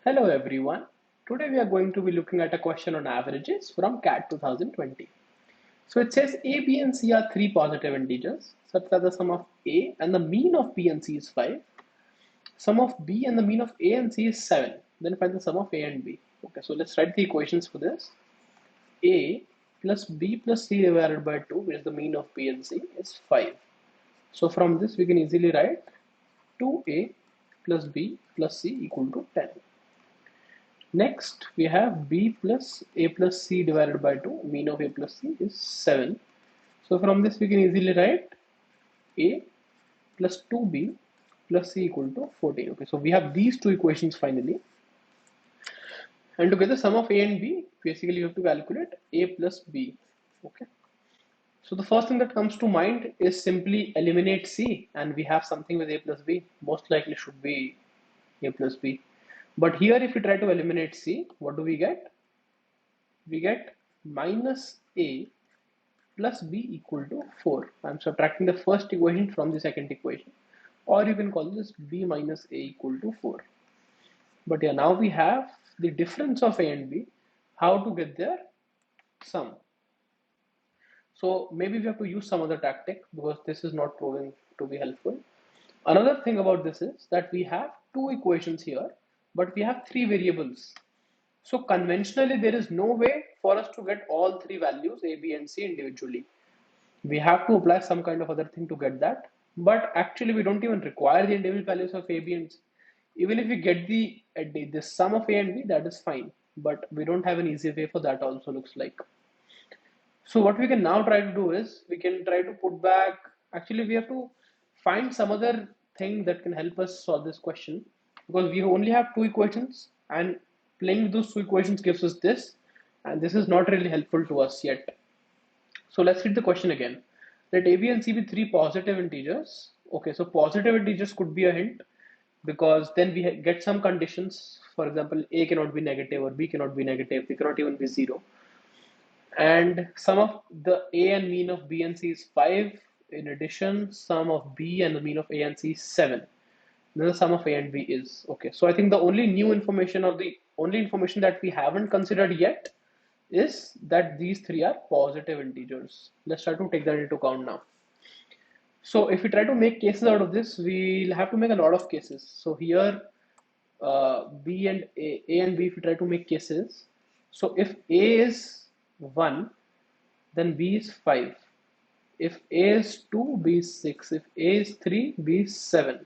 Hello everyone. Today we are going to be looking at a question on averages from CAT 2020. So it says A, B and C are three positive integers such that the sum of A and the mean of B and C is 5. Sum of B and the mean of A and C is 7. Then find the sum of A and B. Okay, so let's write the equations for this. A plus B plus C divided by 2, which is the mean of B and C, is 5. So from this we can easily write 2A plus B plus C equal to 10. Next, we have b plus a plus c divided by 2. Mean of a plus c is 7. So from this we can easily write a plus 2b plus c equal to 14. Okay, so we have these two equations finally. And to get the sum of a and b, basically you have to calculate a plus b. Okay. So the first thing that comes to mind is simply eliminate c, and we have something with a plus b. Most likely should be a plus b. But here if we try to eliminate c, what do we get? We get minus a plus b equal to 4. I'm subtracting the first equation from the second equation, or you can call this b minus a equal to 4. But yeah, now we have the difference of a and b, how to get their sum. So maybe we have to use some other tactic because this is not proving to be helpful. Another thing about this is that we have two equations here, but we have three variables. So conventionally, there is no way for us to get all three values a, b and c individually. We have to apply some kind of other thing to get that. But actually, we don't even require the individual values of a, b and c. Even if we get the sum of a and b, that is fine. But we don't have an easy way for that also, looks like. So what we can now try to do is we can try to put back, actually we have to find some other thing that can help us solve this question, because we only have two equations and playing with those two equations gives us this, and this is not really helpful to us yet. So let's read the question again. Let a, b and c be three positive integers. Okay, so positive integers could be a hint because then we get some conditions. For example, a cannot be negative or b cannot be negative, they cannot even be 0. And sum of the a and mean of b and c is 5. In addition, sum of b and the mean of a and c is 7. Then the sum of a and b is okay. So I think the only new information or the only information that we haven't considered yet is that these three are positive integers. Let's try to take that into account now. So if we try to make cases out of this, we'll have to make a lot of cases. So here, b and a and b, if we try to make cases, so if a is 1, then b is 5. If a is 2, b is 6. If a is 3, b is 7.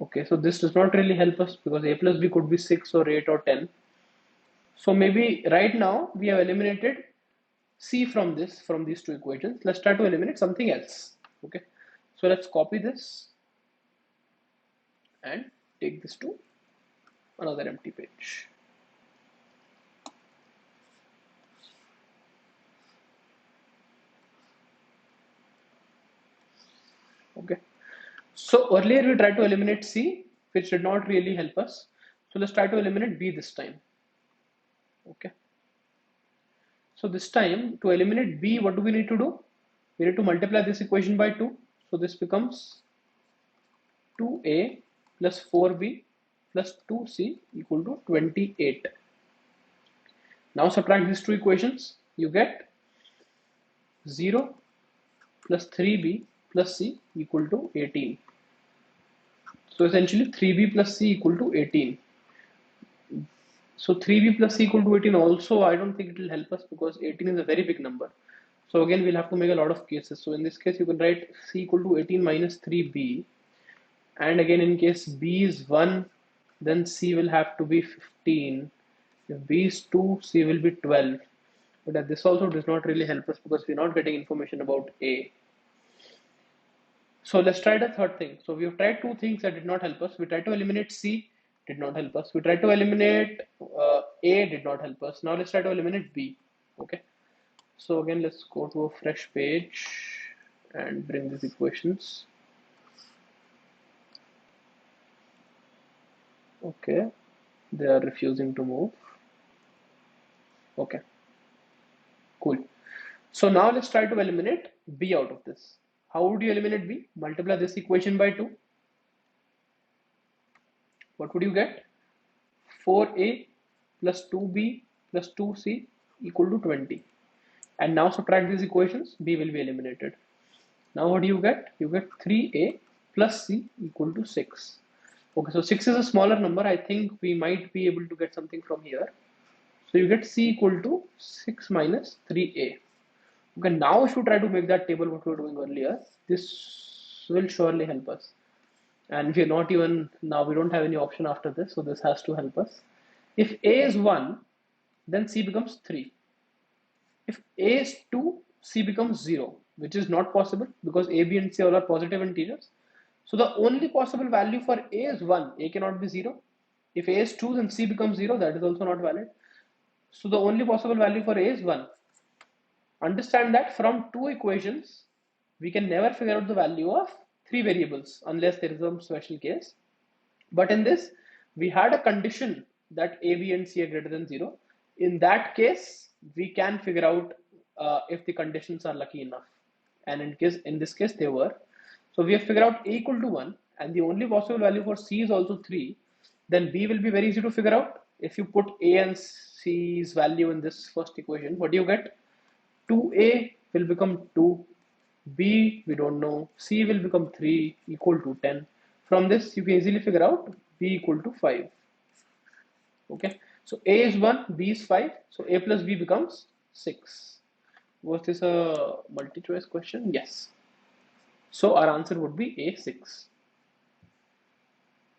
Okay, so this does not really help us because a plus b could be 6 or 8 or 10. So maybe right now we have eliminated c from these two equations. Let's try to eliminate something else. Okay, so let's copy this and take this to another empty page. Okay, so earlier we tried to eliminate c, which did not really help us. So let's try to eliminate b this time. Okay, so this time to eliminate b, what do we need to do? We need to multiply this equation by 2. So this becomes 2a plus 4b plus 2c equal to 28. Now subtract these two equations, you get 0 plus 3b plus c equal to 18. So essentially 3b plus c equal to 18. So 3b plus c equal to 18 also, I don't think it will help us because 18 is a very big number. So again, we'll have to make a lot of cases. So in this case, you can write c equal to 18 minus 3b. And again, in case b is 1, then c will have to be 15. If b is 2, c will be 12. But this also does not really help us because we're not getting information about a. So let's try the third thing. So we have tried two things that did not help us. We tried to eliminate C, did not help us. We tried to eliminate A, did not help us. Now let's try to eliminate B. Okay. So again, let's go to a fresh page and bring these equations. Okay. They are refusing to move. Okay. Cool. So now let's try to eliminate B out of this. How would you eliminate B? Multiply this equation by 2. What would you get? 4a plus 2b plus 2c equal to 20. And now subtract these equations, b will be eliminated. Now what do you get? You get 3a plus c equal to 6. Okay, so 6 is a smaller number. I think we might be able to get something from here. So you get c equal to 6 minus 3a. Okay, now if you try to make that table what we were doing earlier, this will surely help us. And we are not even, now we don't have any option after this, so this has to help us. If a is 1, then c becomes 3. If a is 2, c becomes 0, which is not possible because a, b and c all are positive integers. So the only possible value for a is 1, a cannot be 0. If a is 2, then c becomes 0, that is also not valid. So the only possible value for a is 1. Understand that from two equations, we can never figure out the value of three variables unless there is some special case. But in this, we had a condition that a, b and c are greater than 0. In that case, we can figure out if the conditions are lucky enough. And in this case, they were. So we have figured out a equal to 1 and the only possible value for c is also 3. Then b will be very easy to figure out. If you put a and c's value in this first equation, what do you get? 2a will become 2, b we don't know, c will become 3 equal to 10. From this you can easily figure out b equal to 5. Okay, so a is 1, b is 5, so a plus b becomes 6. Was this a multi-choice question? Yes. So our answer would be A6.